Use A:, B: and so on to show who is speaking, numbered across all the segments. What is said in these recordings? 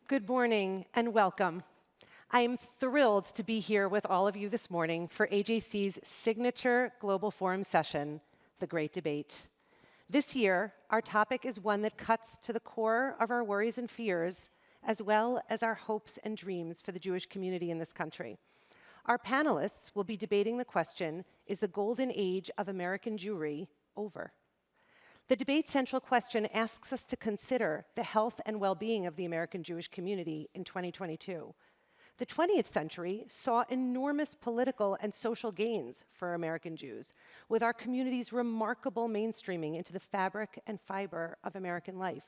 A: Good morning and welcome. I am thrilled to be here with all of you this morning for AJC's signature Global Forum session, The Great Debate. This year, our topic is one that cuts to the core of our worries and fears, as well as our hopes and dreams for the Jewish community in this country. Our panelists will be debating the question, is the golden age of American Jewry over? The debate's central question asks us to consider the health and well-being of the American Jewish community in 2022. The 20th century saw enormous political and social gains for American Jews, with our community's remarkable mainstreaming into the fabric and fiber of American life.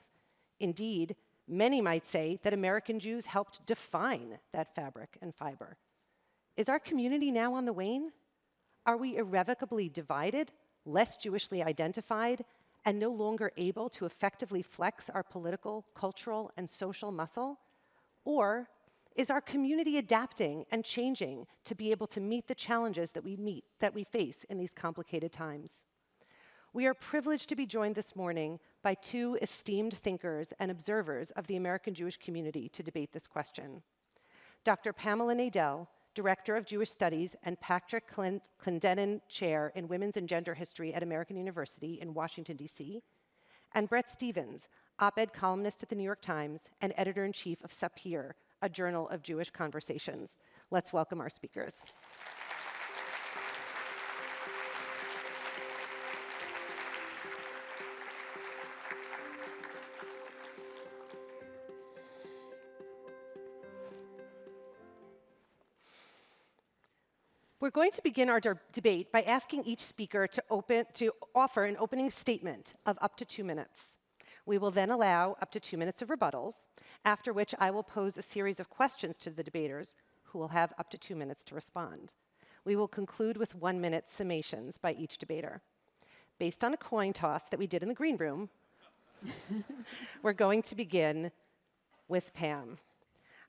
A: Indeed, many might say that American Jews helped define that fabric and fiber. Is our community now on the wane? Are we irrevocably divided, less Jewishly identified, and no longer able to effectively flex our political, cultural, and social muscle? Or is our community adapting and changing to be able to meet the challenges that we face in these complicated times? We are privileged to be joined this morning by two esteemed thinkers and observers of the American Jewish community to debate this question. Dr. Pamela Nadell, Director of Jewish Studies and Petschek Clendenen Chair in Women's and Gender History at American University in Washington, D.C., and Bret Stephens, op-ed columnist at the New York Times and editor-in-chief of Sapir, a journal of Jewish conversations. Let's welcome our speakers. We're going to begin our debate by asking each speaker to offer an opening statement of up to 2 minutes. We will then allow up to 2 minutes of rebuttals, after which I will pose a series of questions to the debaters, who will have up to 2 minutes to respond. We will conclude with 1-minute summations by each debater. Based on a coin toss that we did in the green room, we're going to begin with Pam.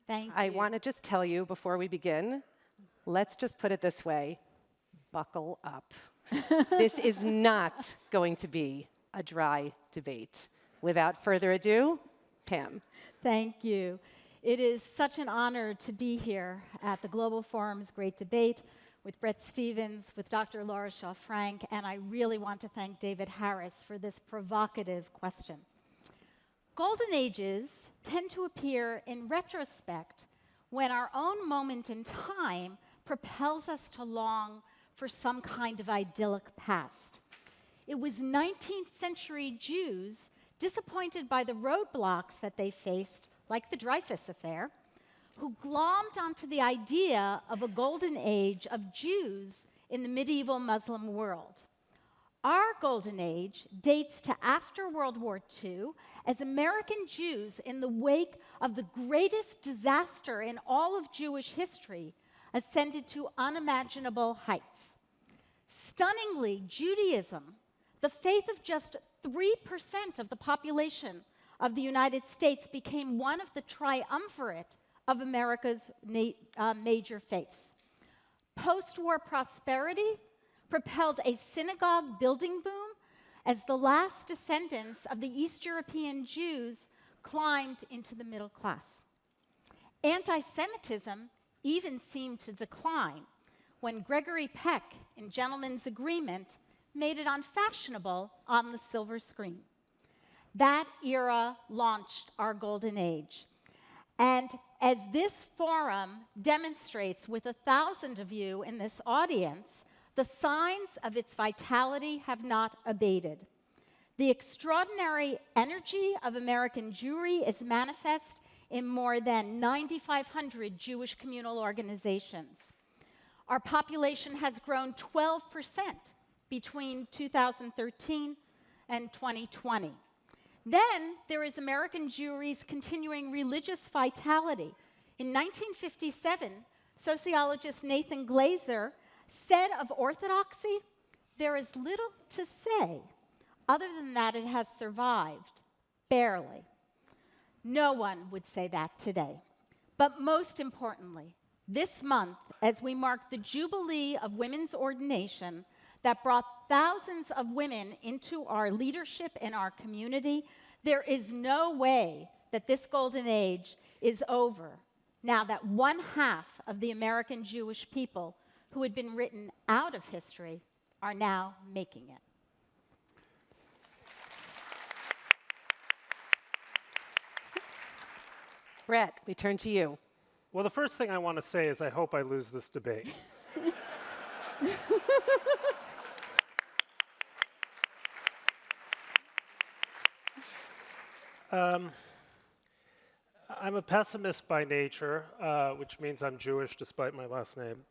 B: Thank you.
A: I want to just tell you before we begin, let's just put it this way, buckle up. This is not going to be a dry debate. Without further ado, Pam.
B: Thank you. It is such an honor to be here at the Global Forum's Great Debate with Bret Stephens, with Dr. Laura Shaw Frank, and I really want to thank David Harris for this provocative question. Golden ages tend to appear in retrospect when our own moment in time propels us to long for some kind of idyllic past. It was 19th century Jews, disappointed by the roadblocks that they faced, like the Dreyfus Affair, who glommed onto the idea of a golden age of Jews in the medieval Muslim world. Our golden age dates to after World War II, as American Jews, in the wake of the greatest disaster in all of Jewish history, ascended to unimaginable heights. Stunningly, Judaism, the faith of just 3% of the population of the United States, became one of the triumvirate of America's major faiths. Post-war prosperity propelled a synagogue building boom as the last descendants of the East European Jews climbed into the middle class. Anti-Semitism even seemed to decline when Gregory Peck, in Gentleman's Agreement, made it unfashionable on the silver screen. That era launched our golden age. And as this forum demonstrates with 1,000 of you in this audience, the signs of its vitality have not abated. The extraordinary energy of American Jewry is manifest in more than 9,500 Jewish communal organizations. Our population has grown 12% between 2013 and 2020. Then there is American Jewry's continuing religious vitality. In 1957, sociologist Nathan Glazer said of orthodoxy, "There is little to say, other than that it has survived, barely." No one would say that today. But most importantly, this month, as we mark the Jubilee of Women's Ordination that brought thousands of women into our leadership in our community, there is no way that this golden age is over now that 1/2 of the American Jewish people who had been written out of history are now making it.
A: Bret, we turn to you.
C: Well, the first thing I want to say is I hope I lose this debate. I'm a pessimist by nature, which means I'm Jewish despite my last name.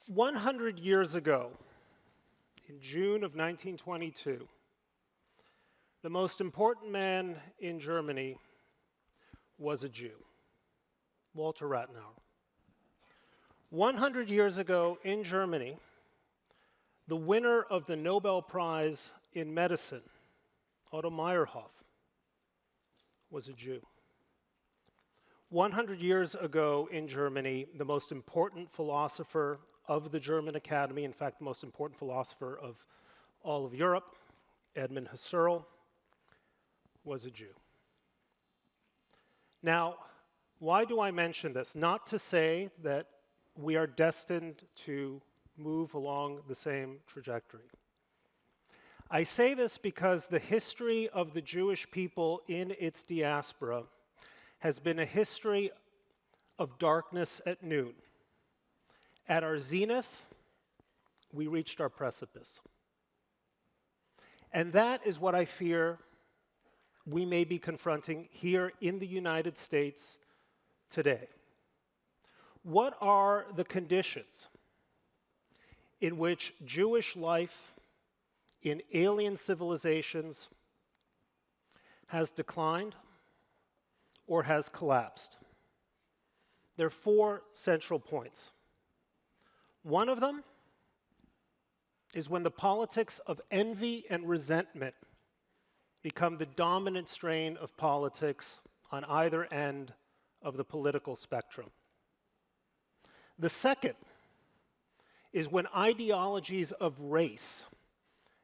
C: 100 years ago, in June of 1922, the most important man in Germany was a Jew, Walter Rathenau. 100 years ago in Germany, the winner of the Nobel Prize in Medicine, Otto Meyerhoff, was a Jew. 100 years ago in Germany, the most important philosopher of the German Academy, in fact, the most important philosopher of all of Europe, Edmund Husserl, was a Jew. Now, why do I mention this? Not to say that we are destined to move along the same trajectory. I say this because the history of the Jewish people in its diaspora has been a history of darkness at noon. At our zenith, we reached our precipice. And that is what I fear we may be confronting here in the United States today. What are the conditions in which Jewish life in alien civilizations has declined or has collapsed? There are 4 central points. One of them is when the politics of envy and resentment become the dominant strain of politics on either end of the political spectrum. The second is when ideologies of race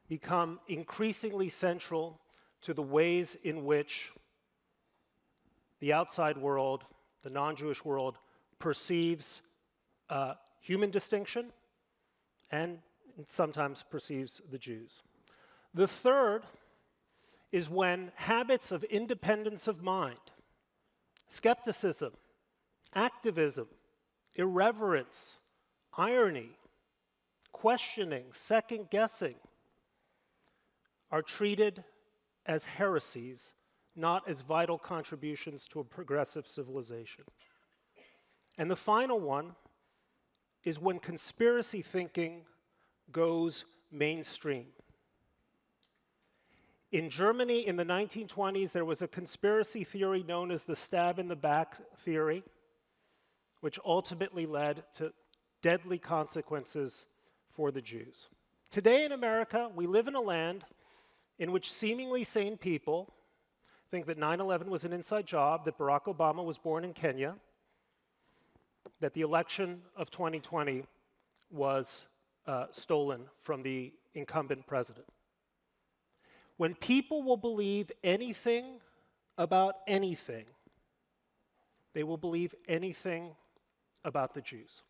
C: become increasingly central to the ways in which the outside world, the non-Jewish world, perceives human distinction and sometimes perceives the Jews. The third is when habits of independence of mind, skepticism, activism, irreverence, irony, questioning, second-guessing are treated as heresies, not as vital contributions to a progressive civilization. And the final one is when conspiracy thinking goes mainstream. In Germany in the 1920s, there was a conspiracy theory known as the stab-in-the-back theory, which ultimately led to deadly consequences for the Jews. Today in America, we live in a land in which seemingly sane people think that 9/11 was an inside job, that Barack Obama was born in Kenya, that the election of 2020 was stolen from the incumbent president. When people will believe anything about anything, they will believe anything about the Jews.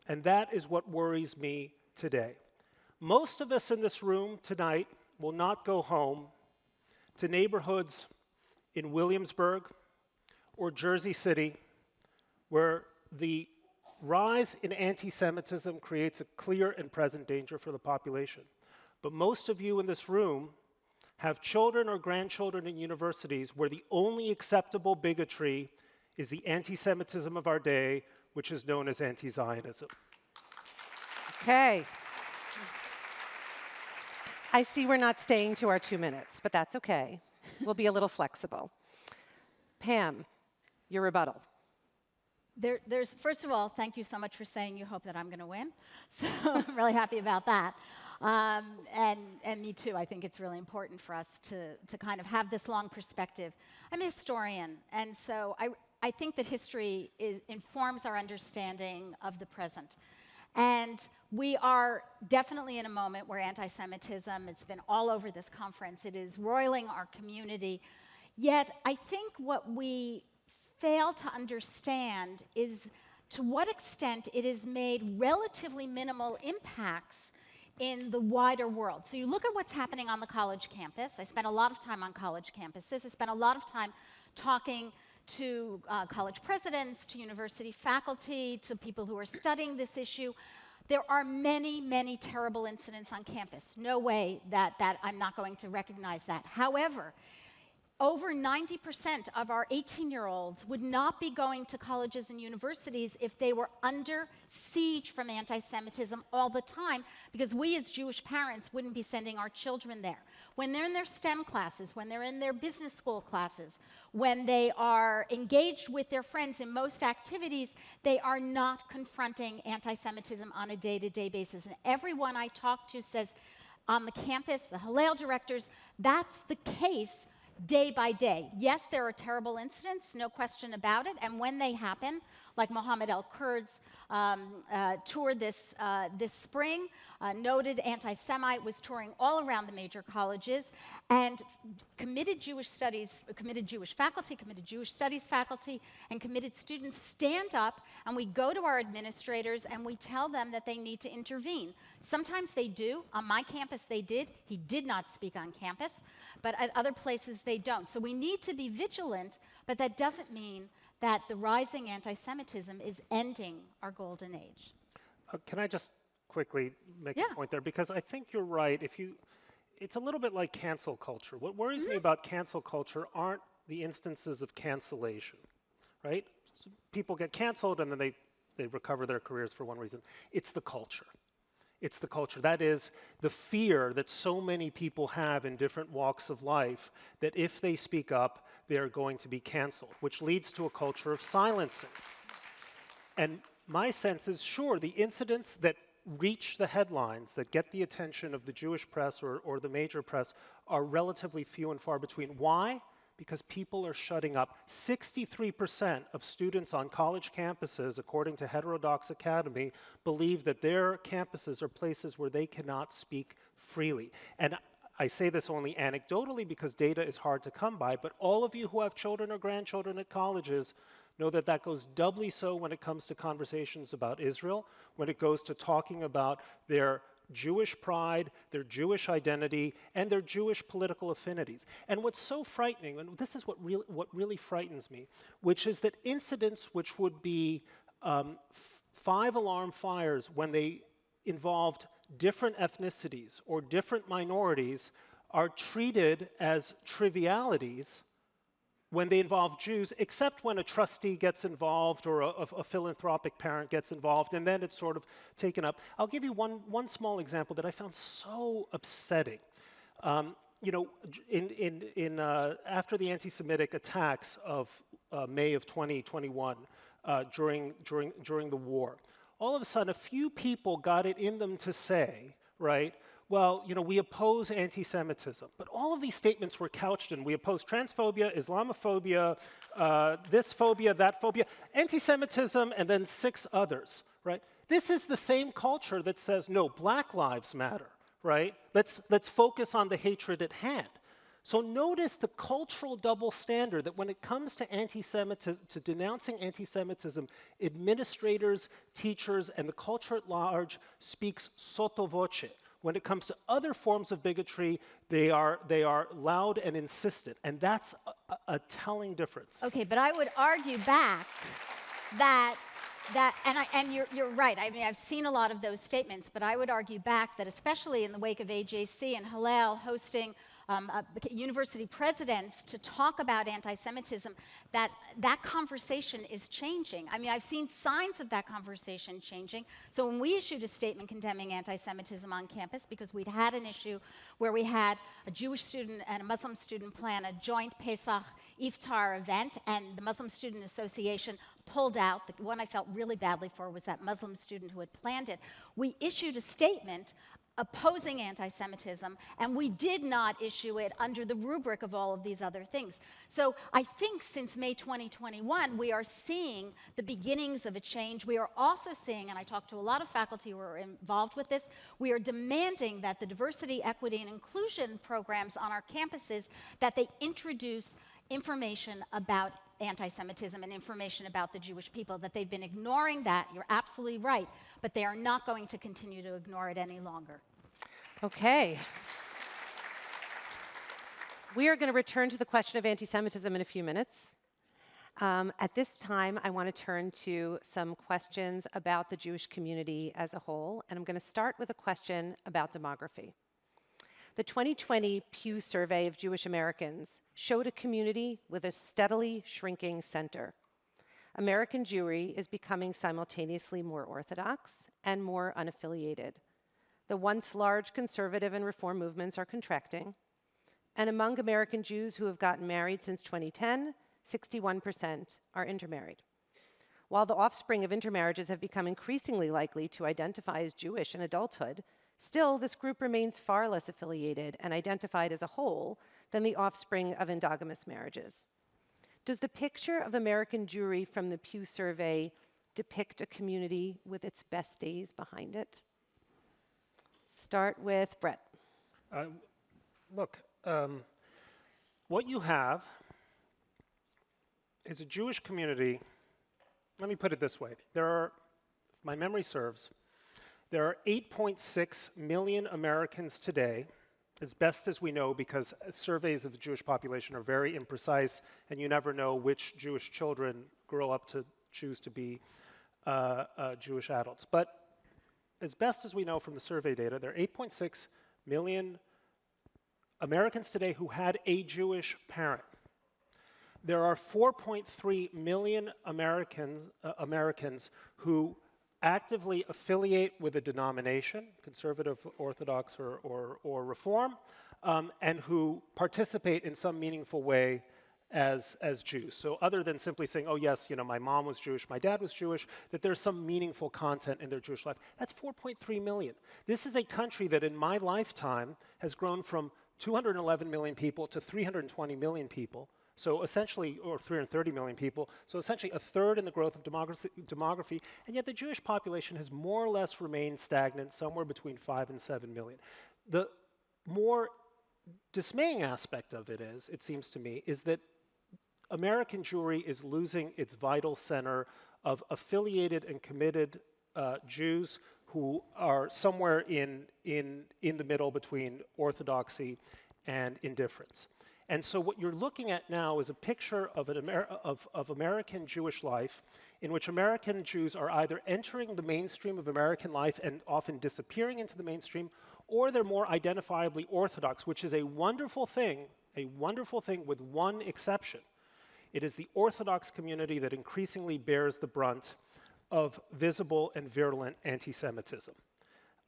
C: And that is what worries me today. Most of us in this room tonight will not go home to neighborhoods in Williamsburg or Jersey City where the rise in anti-Semitism creates a clear and present danger for the population. But most of you in this room have children or grandchildren in universities where the only acceptable bigotry is the anti-Semitism of our day, which is known as anti-Zionism.
A: Okay. I see we're not staying to our 2 minutes, but that's okay. We'll be a little flexible. Pam, your rebuttal.
B: There's, first of all, thank you so much for saying you hope that I'm going to win. So I'm really happy about that. And me too. I think it's really important for us to kind of have this long perspective. I'm a historian, and so I think that history informs our understanding of the present. And we are definitely in a moment where anti-Semitism, it's been all over this conference, it is roiling our community. Yet I think what we fail to understand is to what extent it has made relatively minimal impacts in the wider world. So you look at what's happening on the college campus. I spent a lot of time on college campuses. I spent a lot of time talking to college presidents, to university faculty, to people who are studying this issue. There are many, many terrible incidents on campus. No way that I'm not going to recognize that. However, over 90% of our 18-year-olds would not be going to colleges and universities if they were under siege from anti-Semitism all the time, because we as Jewish parents wouldn't be sending our children there. When they're in their STEM classes, when they're in their business school classes, when they are engaged with their friends in most activities, they are not confronting anti-Semitism on a day-to-day basis. And everyone I talk to says on the campus, the Hillel directors, that's the case day by day. Yes, there are terrible incidents, no question about it, and when they happen, like Mohammed El-Kurd's tour this spring, noted anti-Semite, was touring all around the major colleges, and committed Jewish faculty, committed Jewish studies faculty, and committed students stand up, and we go to our administrators and we tell them that they need to intervene. Sometimes they do. On my campus they did. He did not speak on campus, but at other places they don't. So we need to be vigilant, but that doesn't mean that the rising anti-Semitism is ending our golden age.
C: Can I just quickly make a point there? Because I think you're right. It's a little bit like cancel culture. What worries me about cancel culture aren't the instances of cancellation, right? So people get canceled and then they recover their careers for one reason. It's the culture. It's the culture. That is the fear that so many people have in different walks of life that if they speak up, they're going to be canceled, which leads to a culture of silencing. And my sense is, sure, the incidents that reach the headlines, that get the attention of the Jewish press or the major press, are relatively few and far between. Why? Because people are shutting up. 63% of students on college campuses, according to Heterodox Academy, believe that their campuses are places where they cannot speak freely. And I say this only anecdotally because data is hard to come by, but all of you who have children or grandchildren at colleges know that that goes doubly so when it comes to conversations about Israel, when it goes to talking about their Jewish pride, their Jewish identity, and their Jewish political affinities. And what's so frightening, and this is what really frightens me, which is that incidents which would be 5 alarm fires when they involved different ethnicities or different minorities are treated as trivialities when they involve Jews, except when a trustee gets involved or a philanthropic parent gets involved, and then it's sort of taken up. I'll give you one small example that I found so upsetting. You know, after the anti-Semitic attacks of May of 2021 during the war, all of a sudden a few people got it in them to say, right, well, you know, we oppose anti-Semitism. But all of these statements were couched in, we oppose transphobia, Islamophobia, this phobia, that phobia, anti-Semitism, and then 6 others, right? This is the same culture that says, no, Black lives matter, right? Let's focus on the hatred at hand. So notice the cultural double standard that when it comes to anti-Semitism, to denouncing anti-Semitism, administrators, teachers, and the culture at large speaks sotto voce. When it comes to other forms of bigotry, they are loud and insistent, and that's a telling difference.
B: Okay, but I would argue back and you're right. I mean, I've seen a lot of those statements, but I would argue back that especially in the wake of AJC and Hillel hosting university presidents to talk about anti-Semitism, that conversation is changing. I mean, I've seen signs of that conversation changing. So when we issued a statement condemning anti-Semitism on campus, because we'd had an issue where we had a Jewish student and a Muslim student plan a joint Pesach Iftar event, and the Muslim Student Association pulled out. The one I felt really badly for was that Muslim student who had planned it. We issued a statement opposing anti-Semitism, and we did not issue it under the rubric of all of these other things. So I think since May 2021, we are seeing the beginnings of a change. We are also seeing, and I talked to a lot of faculty who are involved with this, we are demanding that the diversity, equity, and inclusion programs on our campuses, that they introduce information about anti-Semitism and information about the Jewish people, that they've been ignoring that. You're absolutely right, but they are not going to continue to ignore it any longer.
A: Okay. We are going to return to the question of anti-Semitism in a few minutes. At this time, I want to turn to some questions about the Jewish community as a whole, and I'm going to start with a question about demography. The 2020 Pew Survey of Jewish Americans showed a community with a steadily shrinking center. American Jewry is becoming simultaneously more Orthodox and more unaffiliated. The once large conservative and reform movements are contracting. And among American Jews who have gotten married since 2010, 61% are intermarried. While the offspring of intermarriages have become increasingly likely to identify as Jewish in adulthood, still, this group remains far less affiliated and identified as a whole than the offspring of endogamous marriages. Does the picture of American Jewry from the Pew Survey depict a community with its best days behind it? Start with Bret.
C: Look, what you have is a Jewish community. Let me put it this way. There are, if my memory serves, there are 8.6 million Americans today, as best as we know, because surveys of the Jewish population are very imprecise, and you never know which Jewish children grow up to choose to be Jewish adults. But as best as we know from the survey data, there are 8.6 million Americans today who had a Jewish parent. There are 4.3 million Americans who actively affiliate with a denomination, conservative, Orthodox, or Reform, and who participate in some meaningful way as Jews. So other than simply saying, oh yes, my mom was Jewish, my dad was Jewish, that there's some meaningful content in their Jewish life. That's 4.3 million. This is a country that in my lifetime has grown from 211 million people to 320 million people. So essentially, or 330 million people, so essentially a third in the growth of demography, and yet the Jewish population has more or less remained stagnant, somewhere between 5 and 7 million. The more dismaying aspect of it is, it seems to me, is that American Jewry is losing its vital center of affiliated and committed Jews who are somewhere in the middle between orthodoxy and indifference. And so what you're looking at now is a picture of American Jewish life in which American Jews are either entering the mainstream of American life and often disappearing into the mainstream, or they're more identifiably Orthodox, which is a wonderful thing with one exception. It is the Orthodox community that increasingly bears the brunt of visible and virulent anti-Semitism.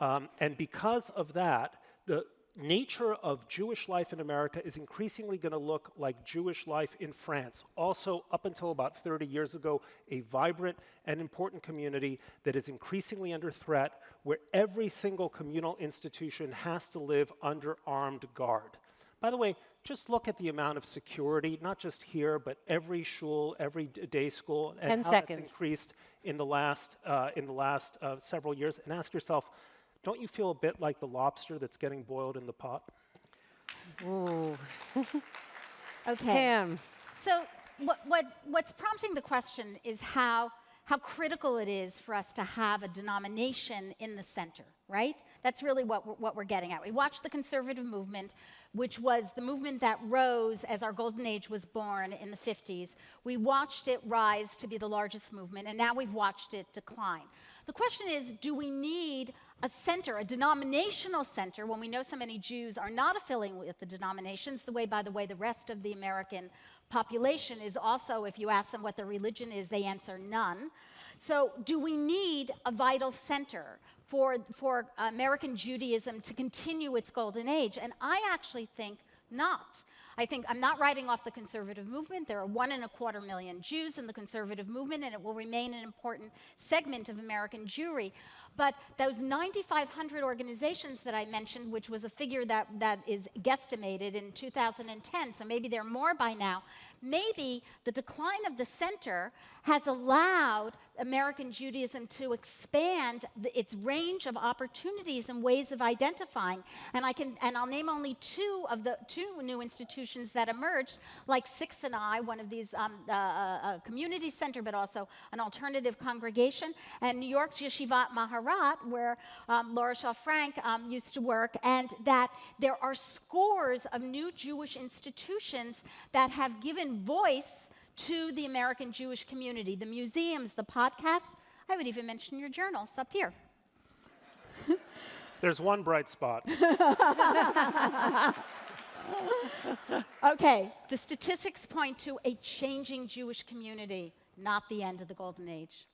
C: And because of that, the nature of Jewish life in America is increasingly going to look like Jewish life in France. Also, up until about 30 years ago, a vibrant and important community that is increasingly under threat, where every single communal institution has to live under armed guard. By the way, just look at the amount of security, not just here, but every shul, every day school, and how that's increased in the last several years. And ask yourself, don't you feel a bit like the lobster that's getting boiled in the pot?
A: Ooh.
B: Okay.
A: Pam.
B: So what's prompting the question is how critical it is for us to have a denomination in the center, right? That's really what we're getting at. We watched the conservative movement, which was the movement that rose as our golden age was born in the 50s. We watched it rise to be the largest movement, and now we've watched it decline. The question is, do we need a center, a denominational center, when we know so many Jews are not affiliating with the denominations, the way, by the way, the rest of the American population is also, if you ask them what their religion is, they answer none. So do we need a vital center for American Judaism to continue its golden age? And I actually think not. I think I'm not writing off the conservative movement. There are 1.25 million Jews in the conservative movement, and it will remain an important segment of American Jewry. But those 9,500 organizations that I mentioned, which was a figure that is guesstimated in 2010, so maybe there are more by now, maybe the decline of the center has allowed American Judaism to expand its range of opportunities and ways of identifying. And I'll name only two new institutions that emerged, like Six and I, one of these a community center, but also an alternative congregation, and New York's Yeshivat Maharat, where Laura Shaw Frank used to work, and that there are scores of new Jewish institutions that have given voice to the American Jewish community, the museums, the podcasts. I would even mention your journal, Sapir.
C: There's one bright spot.
B: Okay, the statistics point to a changing Jewish community, not the end of the Golden Age.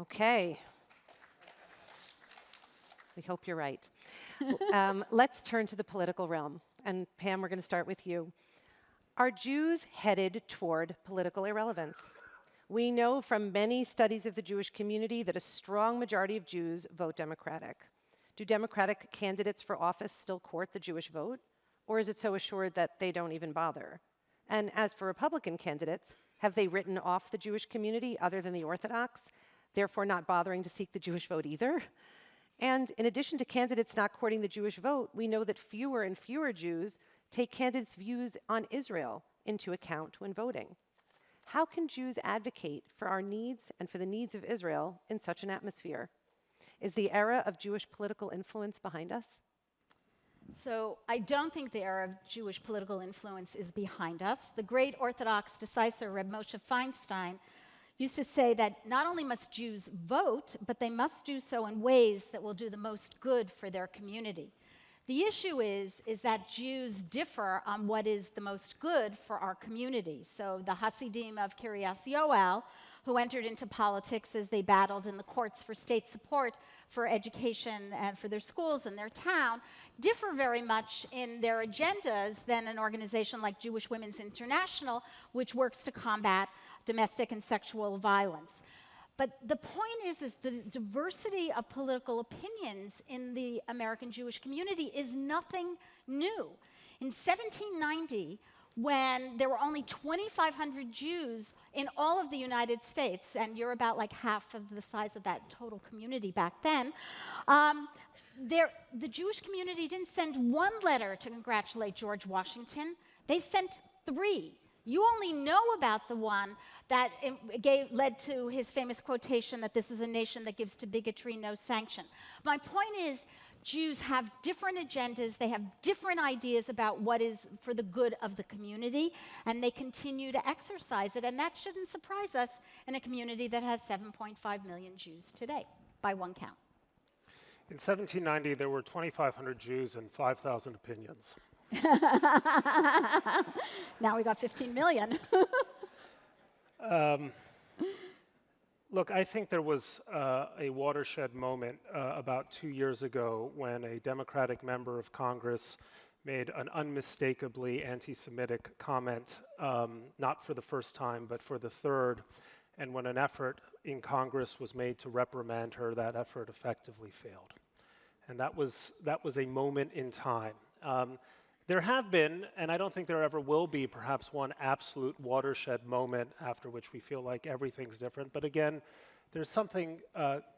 A: Okay. We hope you're right. Let's turn to the political realm. And Pam, we're going to start with you. Are Jews headed toward political irrelevance? We know from many studies of the Jewish community that a strong majority of Jews vote Democratic. Do Democratic candidates for office still court the Jewish vote? Or is it so assured that they don't even bother? And as for Republican candidates, have they written off the Jewish community other than the Orthodox, therefore not bothering to seek the Jewish vote either? And in addition to candidates not courting the Jewish vote, we know that fewer and fewer Jews take candidates' views on Israel into account when voting. How can Jews advocate for our needs and for the needs of Israel in such an atmosphere? Is the era of Jewish political influence behind us?
B: So I don't think the era of Jewish political influence is behind us. The great Orthodox decisor, Reb Moshe Feinstein, used to say that not only must Jews vote, but they must do so in ways that will do the most good for their community. The issue is that Jews differ on what is the most good for our community. So the Hasidim of Kiryas Yoel, who entered into politics as they battled in the courts for state support for education and for their schools and their town, differ very much in their agendas than an organization like Jewish Women's International, which works to combat domestic and sexual violence. But the point is the diversity of political opinions in the American Jewish community is nothing new. In 1790, when there were only 2,500 Jews in all of the United States, and you're about like half of the size of that total community back then, the Jewish community didn't send one letter to congratulate George Washington. They sent 3. You only know about the one that led to his famous quotation that this is a nation that gives to bigotry no sanction. My point is, Jews have different agendas, they have different ideas about what is for the good of the community, and they continue to exercise it, and that shouldn't surprise us in a community that has 7.5 million Jews today, by one count.
C: In 1790, there were 2,500 Jews and 5,000 opinions.
B: Now we got 15 million.
C: Look, I think there was a watershed moment about 2 years ago when a Democratic member of Congress made an unmistakably anti-Semitic comment, not for the first time, but for the third. And when an effort in Congress was made to reprimand her, that effort effectively failed. And that was a moment in time. There have been, and I don't think there ever will be, perhaps one absolute watershed moment after which we feel like everything's different. But again, there's something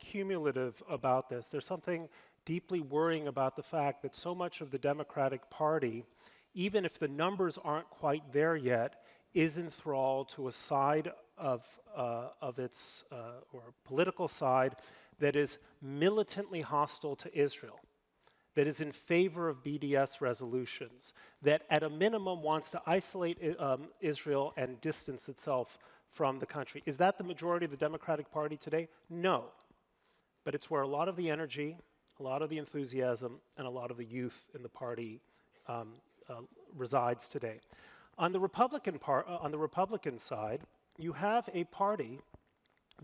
C: cumulative about this. There's something deeply worrying about the fact that so much of the Democratic Party, even if the numbers aren't quite there yet, is enthralled to a side of its, or a political side that is militantly hostile to Israel, that is in favor of BDS resolutions, that at a minimum wants to isolate Israel and distance itself from the country. Is that the majority of the Democratic Party today? No. But it's where a lot of the energy, a lot of the enthusiasm, and a lot of the youth in the party resides today. On the Republican side, you have a party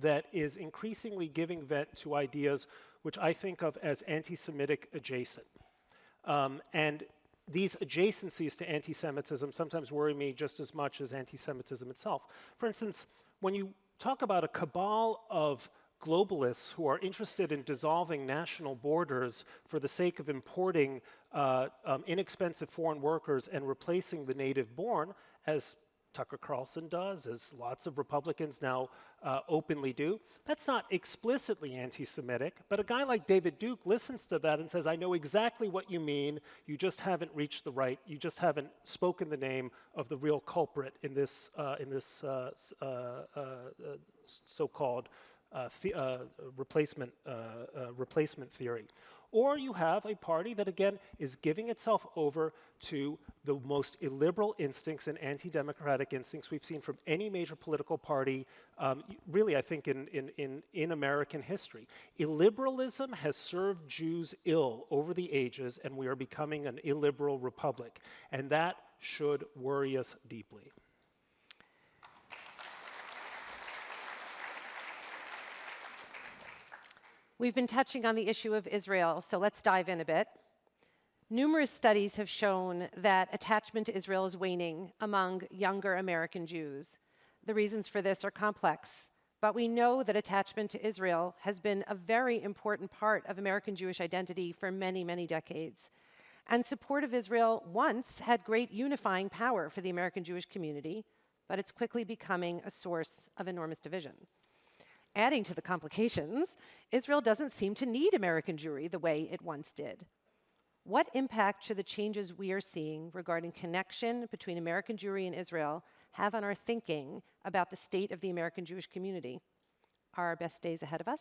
C: that is increasingly giving vent to ideas which I think of as anti-Semitic adjacent. And these adjacencies to anti-Semitism sometimes worry me just as much as anti-Semitism itself. For instance, when you talk about a cabal of globalists who are interested in dissolving national borders for the sake of importing inexpensive foreign workers and replacing the native-born, as Tucker Carlson does, as lots of Republicans now openly do. That's not explicitly anti-Semitic, but a guy like David Duke listens to that and says, I know exactly what you mean, you just haven't reached the right, you just haven't spoken the name of the real culprit in this so-called replacement theory. Or you have a party that, again, is giving itself over to the most illiberal instincts and anti-democratic instincts we've seen from any major political party, really, I think, in American history. Illiberalism has served Jews ill over the ages, and we are becoming an illiberal republic. And that should worry us deeply.
A: We've been touching on the issue of Israel, so let's dive in a bit. Numerous studies have shown that attachment to Israel is waning among younger American Jews. The reasons for this are complex, but we know that attachment to Israel has been a very important part of American Jewish identity for many, many decades. And support of Israel once had great unifying power for the American Jewish community, but it's quickly becoming a source of enormous division. Adding to the complications, Israel doesn't seem to need American Jewry the way it once did. What impact should the changes we are seeing regarding connection between American Jewry and Israel have on our thinking about the state of the American Jewish community? Are our best days ahead of us,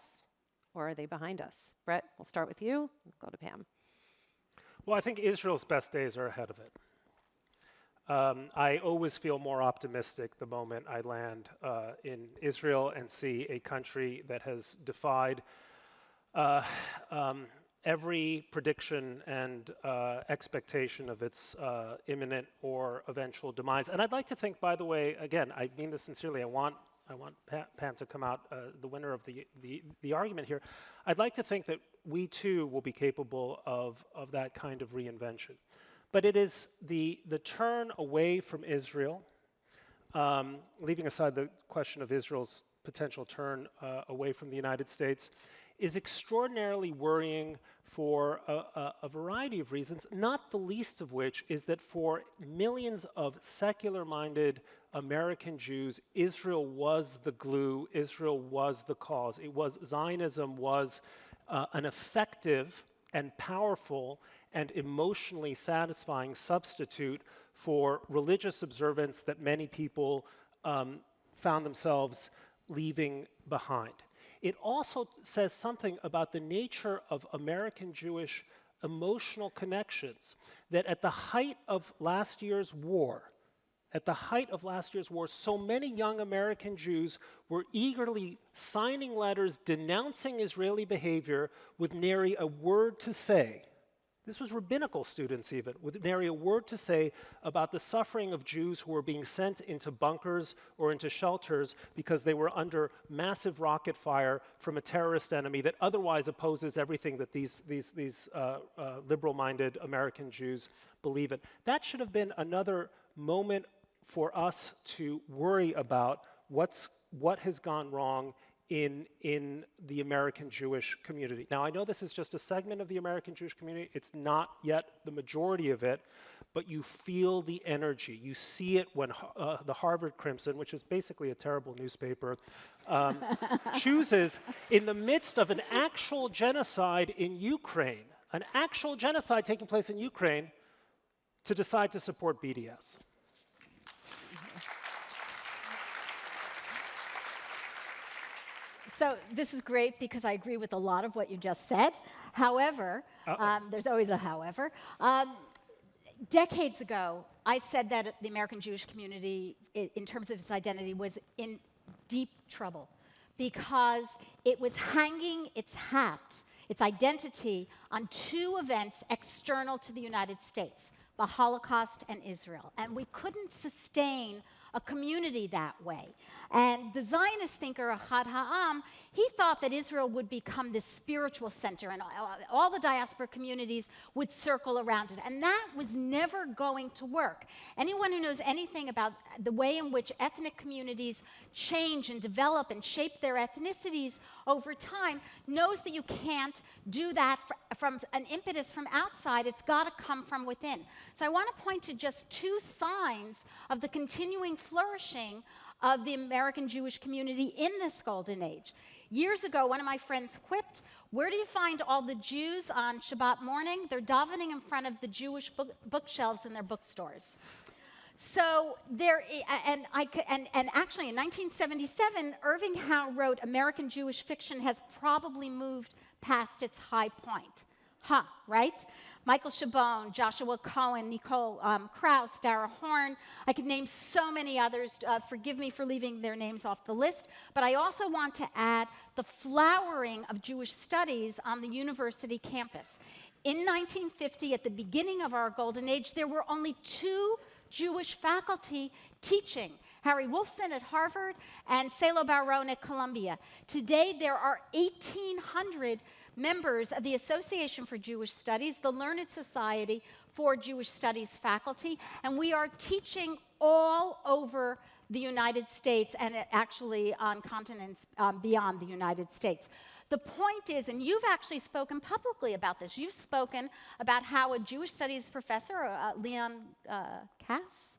A: or are they behind us? Bret, we'll start with you. We'll go to Pam.
C: Well, I think Israel's best days are ahead of it. I always feel more optimistic the moment I land in Israel and see a country that has defied every prediction and expectation of its imminent or eventual demise. And I'd like to think, by the way, again, I mean this sincerely, I want Pam to come out the winner of the argument here. I'd like to think that we too will be capable of that kind of reinvention. But it is the turn away from Israel, leaving aside the question of Israel's potential turn away from the United States, is extraordinarily worrying for a variety of reasons, not the least of which is that for millions of secular-minded American Jews, Israel was the glue, Israel was the cause. Zionism was an effective and powerful and emotionally satisfying substitute for religious observance that many people found themselves leaving behind. It also says something about the nature of American Jewish emotional connections, that at the height of last year's war, so many young American Jews were eagerly signing letters denouncing Israeli behavior with nary a word to say. This was rabbinical students even, with nary a word to say about the suffering of Jews who were being sent into bunkers or into shelters because they were under massive rocket fire from a terrorist enemy that otherwise opposes everything that these liberal-minded American Jews believe in. That should have been another moment for us to worry about what has gone wrong in the American Jewish community. Now, I know this is just a segment of the American Jewish community. It's not yet the majority of it, but you feel the energy. You see it when the Harvard Crimson, which is basically a terrible newspaper, chooses, in the midst of an actual genocide in Ukraine, an actual genocide taking place in Ukraine, to decide to support BDS.
B: So this is great because I agree with a lot of what you just said. However, there's always a however. Decades ago, I said that the American Jewish community, in terms of its identity, was in deep trouble because it was hanging its hat, its identity, on two events external to the United States, the Holocaust and Israel. And we couldn't sustain a community that way. And the Zionist thinker, Ahad Ha'am, he thought that Israel would become this spiritual center and all the diaspora communities would circle around it. And that was never going to work. Anyone who knows anything about the way in which ethnic communities change and develop and shape their ethnicities over time knows that you can't do that from an impetus from outside. It's got to come from within. So I want to point to just two signs of the continuing flourishing of the American Jewish community in this golden age. Years ago, one of my friends quipped, where do you find all the Jews on Shabbat morning? They're davening in front of the Jewish bookshelves in their bookstores. So there, and actually in 1977, Irving Howe wrote, American Jewish fiction has probably moved past its high point. Right? Michael Chabon, Joshua Cohen, Nicole Krauss, Dara Horn. I could name so many others. Forgive me for leaving their names off the list. But I also want to add the flowering of Jewish studies on the university campus. In 1950, at the beginning of our golden age, there were only 2 Jewish faculty teaching, Harry Wolfson at Harvard and Salo Baron at Columbia. Today, there are 1,800 members of the Association for Jewish Studies, the Learned Society for Jewish Studies faculty, and we are teaching all over the United States and actually on continents beyond the United States. The point is, and you've actually spoken publicly about this, you've spoken about how a Jewish studies professor, Leon Kass,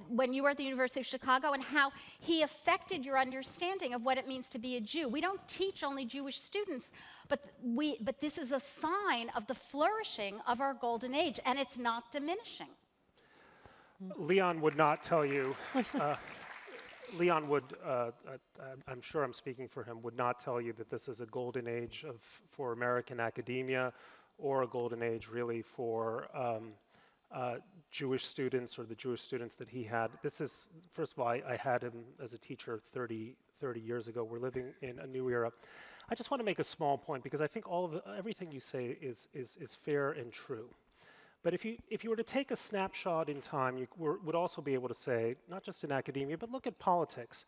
B: when you were at the University of Chicago, and how he affected your understanding of what it means to be a Jew. We don't teach only Jewish students, but this is a sign of the flourishing of our golden age, and it's not diminishing.
C: Leon would not tell you, Leon would, I'm sure I'm speaking for him, would not tell you that this is a golden age for American academia or a golden age really for Jewish students or the Jewish students that he had. This is, first of all, I had him as a teacher 30 years ago. We're living in a new era. I just want to make a small point because I think everything you say is fair and true. But if you were to take a snapshot in time, you would also be able to say, not just in academia, but look at politics.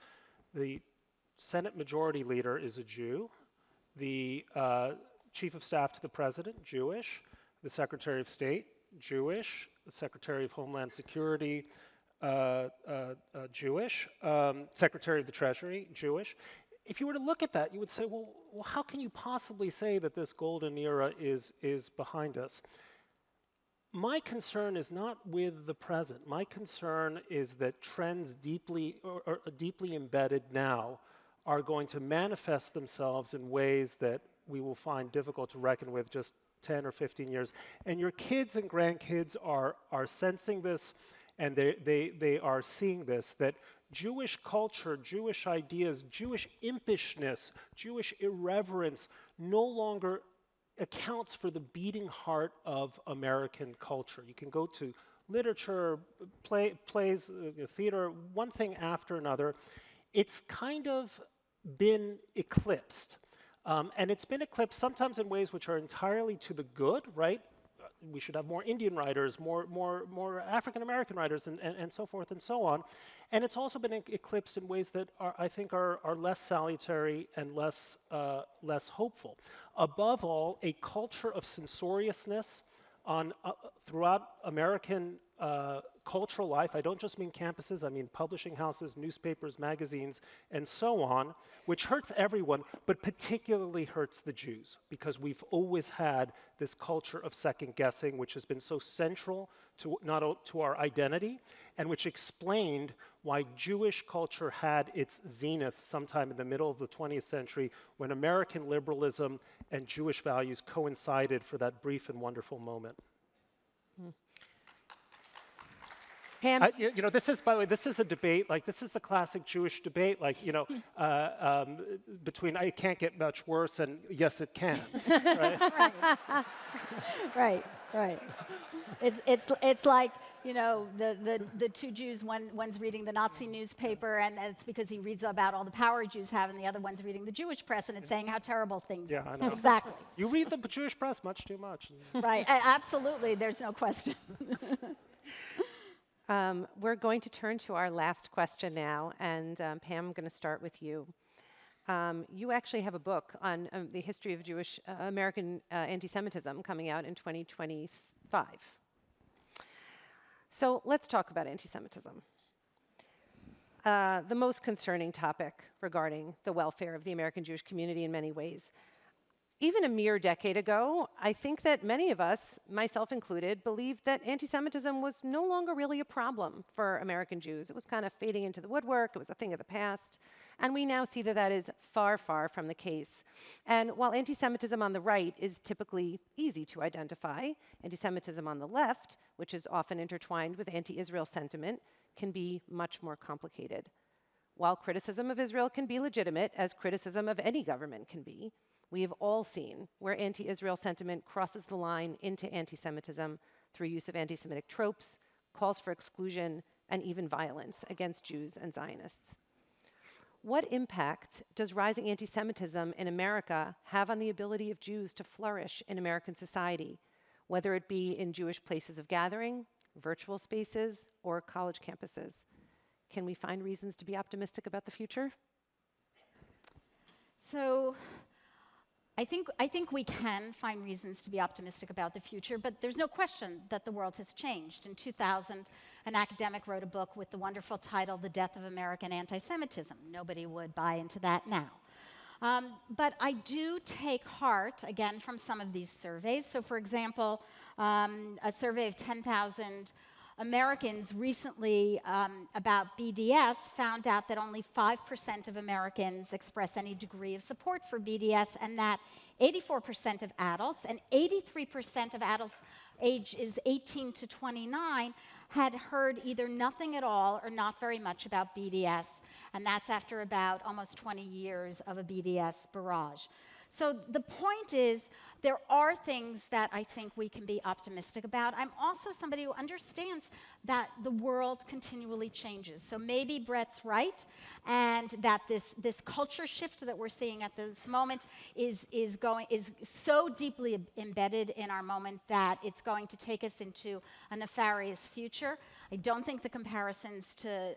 C: The Senate Majority Leader is a Jew. The Chief of Staff to the President, Jewish. The Secretary of State, Jewish. The Secretary of Homeland Security, Jewish. Secretary of the Treasury, Jewish. If you were to look at that, you would say, well, how can you possibly say that this golden era is behind us? My concern is not with the present. My concern is that trends deeply embedded now are going to manifest themselves in ways that we will find difficult to reckon with just 10 or 15 years. And your kids and grandkids are sensing this, and they are seeing this, that Jewish culture, Jewish ideas, Jewish impishness, Jewish irreverence no longer accounts for the beating heart of American culture. You can go to literature, plays, theater, one thing after another. It's kind of been eclipsed. And it's been eclipsed sometimes in ways which are entirely to the good, right? We should have more Indian writers, more African-American writers, and so forth and so on. And it's also been eclipsed in ways that I think are less salutary and less hopeful. Above all, a culture of censoriousness throughout American cultural life. I don't just mean campuses, I mean publishing houses, newspapers, magazines, and so on, which hurts everyone, but particularly hurts the Jews, because we've always had this culture of second guessing, which has been so central to our identity, and which explained why Jewish culture had its zenith sometime in the middle of the 20th century, when American liberalism and Jewish values coincided for that brief and wonderful moment.
A: Pam?
C: This is, by the way, this is a debate, like, this is the classic Jewish debate, like, between it can't get much worse and yes, it can.
B: Right? Right. It's like, the two Jews, one's reading the Nazi newspaper, and it's because he reads about all the power Jews have, and the other one's reading the Jewish press, and it's saying how terrible things are.
C: Yeah, I know.
B: Exactly.
C: You read the Jewish press much too much.
B: Right, absolutely, there's no question.
A: We're going to turn to our last question now, and Pam, I'm going to start with you. You actually have a book on the history of Jewish American anti-Semitism coming out in 2025. So let's talk about anti-Semitism. The most concerning topic regarding the welfare of the American Jewish community in many ways. Even a mere decade ago, I think that many of us, myself included, believed that anti-Semitism was no longer really a problem for American Jews. It was kind of fading into the woodwork. It was a thing of the past. And we now see that that is far, far from the case. And while anti-Semitism on the right is typically easy to identify, anti-Semitism on the left, which is often intertwined with anti-Israel sentiment, can be much more complicated. While criticism of Israel can be legitimate, as criticism of any government can be, we have all seen where anti-Israel sentiment crosses the line into anti-Semitism through use of anti-Semitic tropes, calls for exclusion, and even violence against Jews and Zionists. What impact does rising anti-Semitism in America have on the ability of Jews to flourish in American society, whether it be in Jewish places of gathering, virtual spaces, or college campuses? Can we find reasons to be optimistic about the future?
B: So I think we can find reasons to be optimistic about the future, but there's no question that the world has changed. In 2000, an academic wrote a book with the wonderful title, The Death of American Anti-Semitism. Nobody would buy into that now. But I do take heart, again, from some of these surveys. So for example, a survey of 10,000 Americans recently about BDS found out that only 5% of Americans express any degree of support for BDS, and that 84% of adults and 83% of adults ages 18 to 29 had heard either nothing at all or not very much about BDS, and that's after about almost 20 years of a BDS barrage. So the point is, there are things that I think we can be optimistic about. I'm also somebody who understands that the world continually changes. So maybe Bret's right, and that this culture shift that we're seeing at this moment is so deeply embedded in our moment that it's going to take us into a nefarious future. I don't think the comparisons to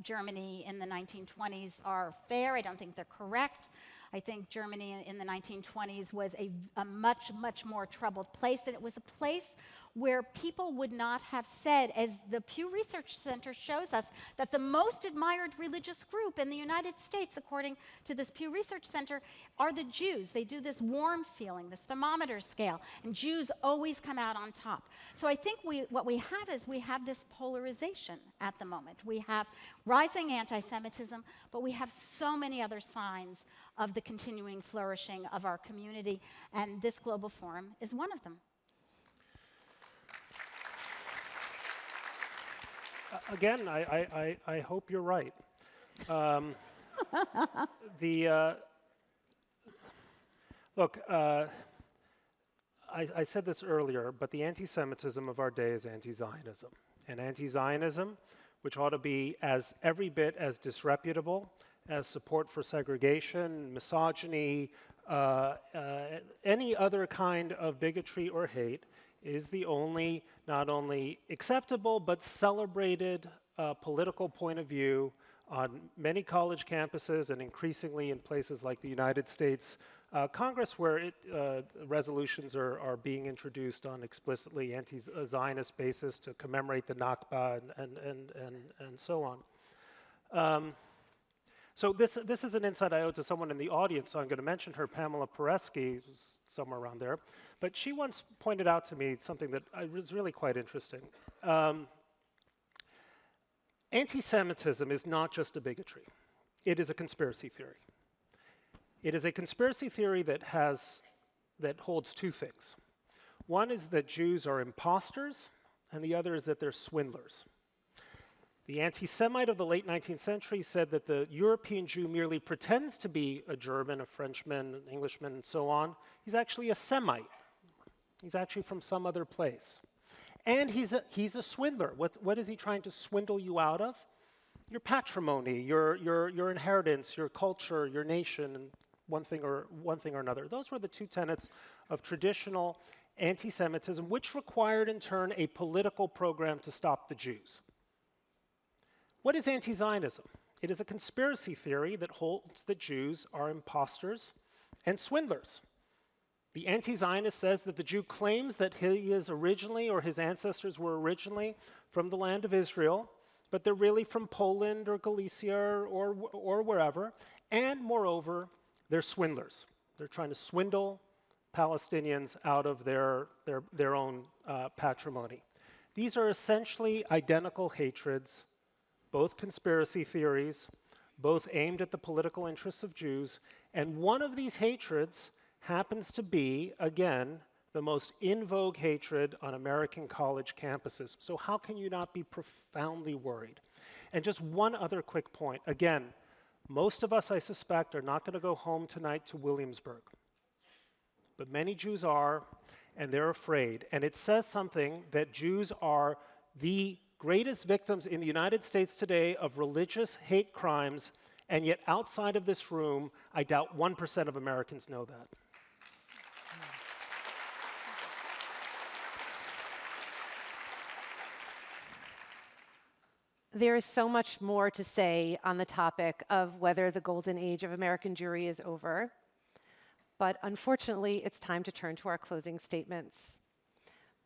B: Germany in the 1920s are fair. I don't think they're correct. I think Germany in the 1920s was a much, much more troubled place, and it was a place where people would not have said, as the Pew Research Center shows us, that the most admired religious group in the United States, according to this Pew Research Center, are the Jews. They do this warm feeling, this thermometer scale, and Jews always come out on top. So I think what we have is we have this polarization at the moment. We have rising anti-Semitism, but we have so many other signs of the continuing flourishing of our community, and this Global Forum is one of them.
C: Again, I hope you're right. Look, I said this earlier, but the anti-Semitism of our day is anti-Zionism. And anti-Zionism, which ought to be as every bit as disreputable as support for segregation, misogyny, any other kind of bigotry or hate, is the only, not only acceptable, but celebrated political point of view on many college campuses and increasingly in places like the United States Congress, where resolutions are being introduced on explicitly anti-Zionist basis to commemorate the Nakba and so on. So this is an insight I owe to someone in the audience, so I'm going to mention her, Pamela Peresky, who's somewhere around there. But she once pointed out to me something that was really quite interesting. Anti-Semitism is not just a bigotry. It is a conspiracy theory. It is a conspiracy theory that holds two things. One is that Jews are imposters, and the other is that they're swindlers. The anti-Semite of the late 19th century said that the European Jew merely pretends to be a German, a Frenchman, an Englishman, and so on. He's actually a Semite. He's actually from some other place. And he's a swindler. What is he trying to swindle you out of? Your patrimony, your inheritance, your culture, your nation, and one thing or another. Those were the two tenets of traditional anti-Semitism, which required in turn a political program to stop the Jews. What is anti-Zionism? It is a conspiracy theory that holds that Jews are imposters and swindlers. The anti-Zionist says that the Jew claims that he is originally, or his ancestors were originally, from the land of Israel, but they're really from Poland or Galicia or wherever, and moreover, they're swindlers. They're trying to swindle Palestinians out of their own patrimony. These are essentially identical hatreds, both conspiracy theories, both aimed at the political interests of Jews, and one of these hatreds happens to be, again, the most in vogue hatred on American college campuses. So how can you not be profoundly worried? And just one other quick point. Again, most of us, I suspect, are not going to go home tonight to Williamsburg. But many Jews are, and they're afraid. And it says something that Jews are the greatest victims in the United States today of religious hate crimes, and yet outside of this room, I doubt 1% of Americans know that.
A: There is so much more to say on the topic of whether the golden age of American Jewry is over, but unfortunately, it's time to turn to our closing statements.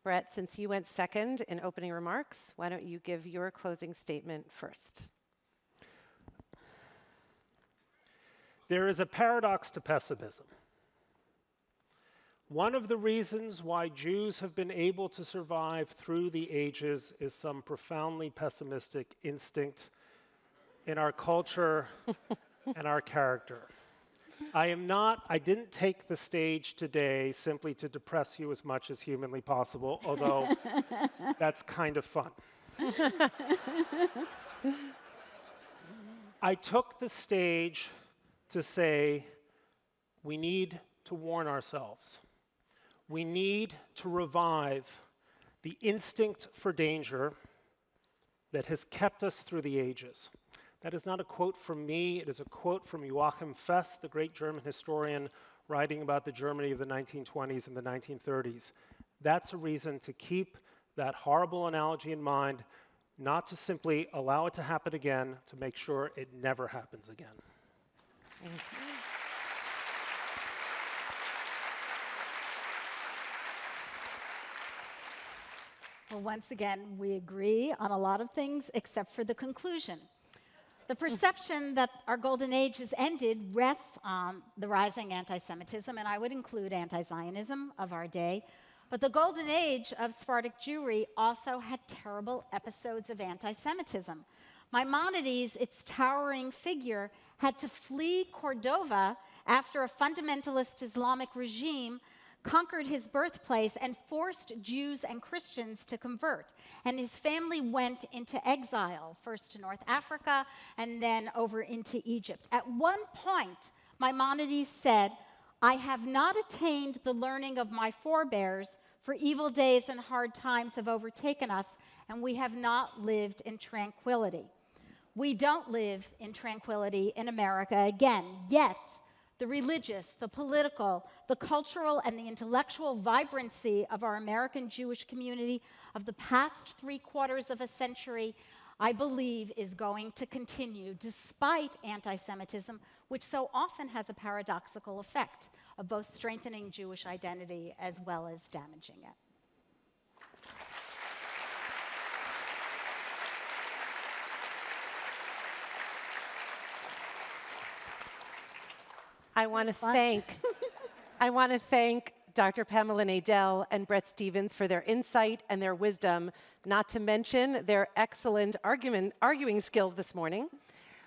A: Bret, since you went second in opening remarks, why don't you give your closing statement first?
C: There is a paradox to pessimism. One of the reasons why Jews have been able to survive through the ages is some profoundly pessimistic instinct in our culture and our character. I didn't take the stage today simply to depress you as much as humanly possible, although that's kind of fun. I took the stage to say we need to warn ourselves. We need to revive the instinct for danger that has kept us through the ages. That is not a quote from me, it is a quote from Joachim Fest, the great German historian writing about the Germany of the 1920s and the 1930s. That's a reason to keep that horrible analogy in mind, not to simply allow it to happen again, to make sure it never happens again.
A: Thank you.
B: Well, once again, we agree on a lot of things except for the conclusion. The perception that our golden age has ended rests on the rising anti-Semitism, and I would include anti-Zionism of our day. But the golden age of Sephardic Jewry also had terrible episodes of anti-Semitism. Maimonides, its towering figure, had to flee Cordova after a fundamentalist Islamic regime conquered his birthplace and forced Jews and Christians to convert. And his family went into exile, first to North Africa and then over into Egypt. At one point, Maimonides said, "I have not attained the learning of my forebears, for evil days and hard times have overtaken us, and we have not lived in tranquility." We don't live in tranquility in America again, yet the religious, the political, the cultural, and the intellectual vibrancy of our American Jewish community of the past 3/4 of a century, I believe, is going to continue despite anti-Semitism, which so often has a paradoxical effect of both strengthening Jewish identity as well as damaging it.
A: I want to thank Dr. Pamela Nadell and Bret Stephens for their insight and their wisdom, not to mention their excellent arguing skills this morning.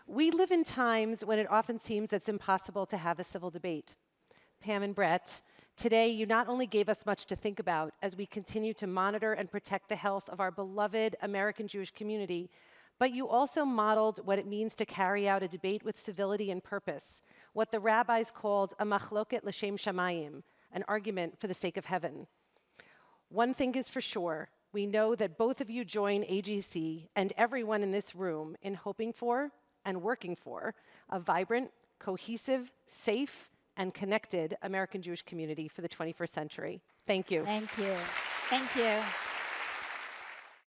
A: We live in times when it often seems it's impossible to have a civil debate. Pam and Bret, today you not only gave us much to think about as we continue to monitor and protect the health of our beloved American Jewish community, but you also modeled what it means to carry out a debate with civility and purpose, what the rabbis called a machloket l'shem shamayim, an argument for the sake of heaven. One thing is for sure, we know that both of you join AJC and everyone in this room in hoping for and working for a vibrant, cohesive, safe, and connected American Jewish community for the 21st century. Thank you.
B: Thank you. Thank you.